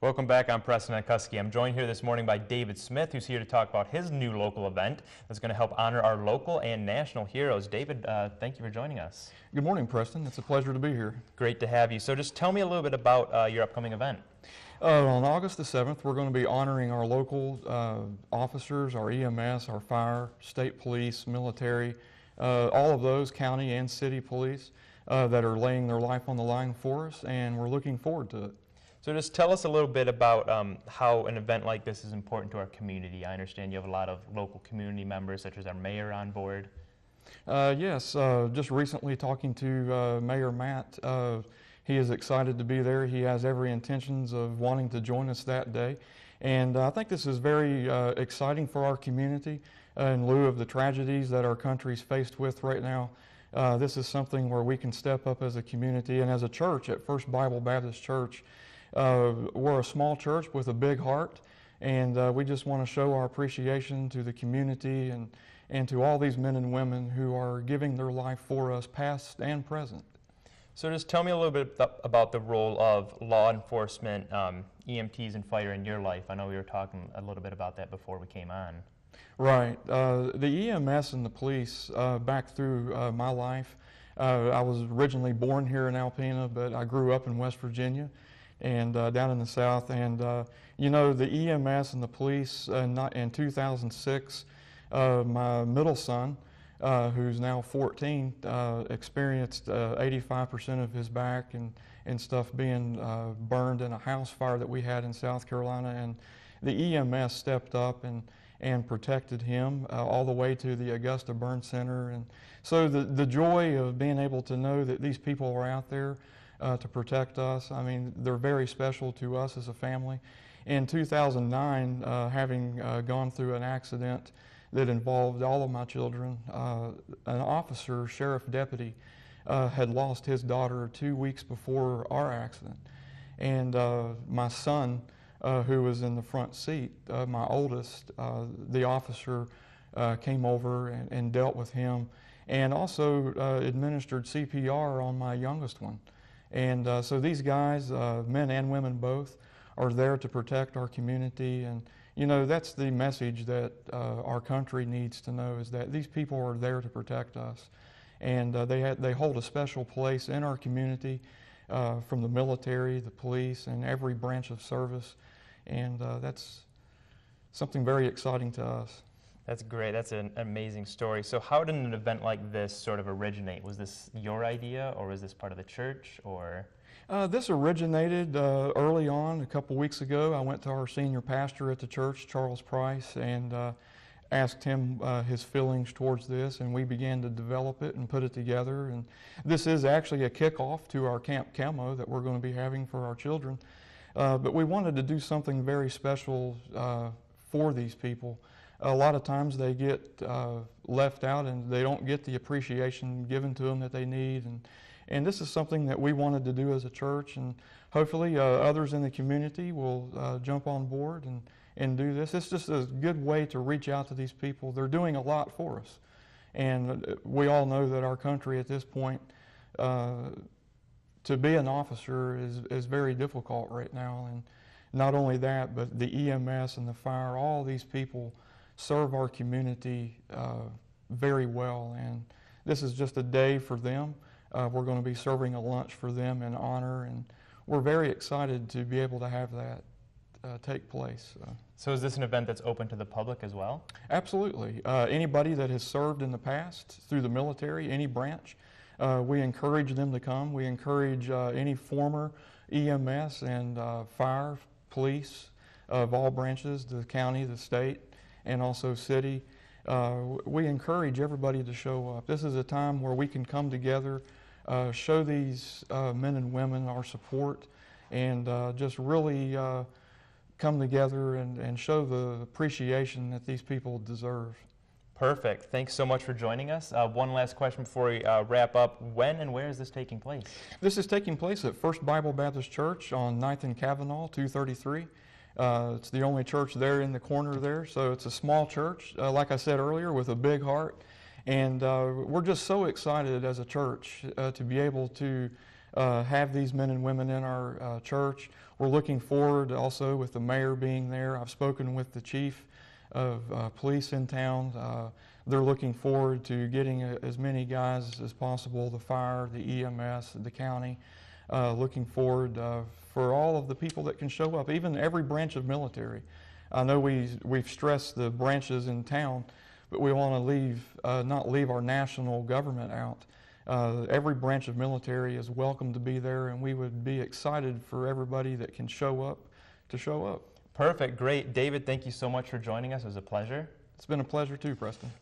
Welcome back. I'm Preston Kusky. I'm joined here this morning by David Smith, who's here to talk about his new local event that's going to help honor our local and national heroes. David, thank you for joining us. Good morning, Preston. It's a pleasure to be here. Great to have you. So just tell me a little bit about your upcoming event. On August the 7th, we're going to be honoring our local officers, our EMS, our fire, state police, military, all of those county and city police that are laying their life on the line for us, and we're looking forward to it. So just tell us a little bit about how an event like this is important to our community. I understand you have a lot of local community members, such as our mayor, on board. Yes, just recently talking to Mayor Matt, he is excited to be there. He has every intentions of wanting to join us that day. And I think this is very exciting for our community in lieu of the tragedies that our country's faced with right now. This is something where we can step up as a community and as a church at First Bible Baptist Church. We're a small church with a big heart, and we just want to show our appreciation to the community and to all these men and women who are giving their life for us, past and present. So just tell me a little bit about the role of law enforcement, EMTs and fire in your life. I know we were talking a little bit about that before we came on. Right. The EMS and the police, back through my life, I was originally born here in Alpena, but I grew up in West Virginia and down in the South. And, you know, the EMS and the police, in 2006, my middle son, who's now 14, experienced 85% of his back and stuff being burned in a house fire that we had in South Carolina. And the EMS stepped up and protected him all the way to the Augusta Burn Center. And so the joy of being able to know that these people are out there to protect us, I mean, they're very special to us as a family. In 2009, having gone through an accident that involved all of my children, an officer, sheriff deputy, had lost his daughter 2 weeks before our accident. And my son, who was in the front seat, my oldest, the officer came over and dealt with him, and also administered CPR on my youngest one. And so these guys, men and women both, are there to protect our community. And you know, that's the message that our country needs to know, is that these people are there to protect us. And they hold a special place in our community, from the military, the police, and every branch of service. And that's something very exciting to us. That's great. That's an amazing story. So how did an event like this sort of originate? Was this your idea, or was this part of the church, or? This originated early on. A couple weeks ago, I went to our senior pastor at the church, Charles Price, and asked him his feelings towards this, and we began to develop it and put it together. And this is actually a kickoff to our Camp Camo that we're going to be having for our children. But we wanted to do something very special for these people. A lot of times they get left out and they don't get the appreciation given to them that they need. And this is something that we wanted to do as a church, and hopefully others in the community will jump on board and do this. It's just a good way to reach out to these people. They're doing a lot for us. And we all know that our country at this point, to be an officer is very difficult right now. And not only that, but the EMS and the fire, all these people serve our community very well. And this is just a day for them. We're going to be serving a lunch for them in honor, and we're very excited to be able to have that take place. So is this an event that's open to the public as well? Absolutely. Anybody that has served in the past through the military, any branch, we encourage them to come. We encourage any former EMS and fire, police of all branches, the county, the state, and also city. We encourage everybody to show up. This is a time where we can come together, show these men and women our support, and just really come together and show the appreciation that these people deserve. Perfect. Thanks so much for joining us. One last question before we wrap up. When and where is this taking place? This is taking place at First Bible Baptist Church on 9th and Kavanaugh, 233. It's the only church there in the corner there, so it's a small church, like I said earlier, with a big heart. And we're just so excited as a church to be able to have these men and women in our church. We're looking forward also with the mayor being there. I've spoken with the chief of police in town. They're looking forward to getting as many guys as possible, the fire, the EMS, the county. Looking forward for all of the people that can show up, even every branch of military. I know we've stressed the branches in town, but we want to not leave our national government out. Every branch of military is welcome to be there, and we would be excited for everybody that can show up to show up. Perfect, great. David, thank you so much for joining us. It was a pleasure. It's been a pleasure too, Preston.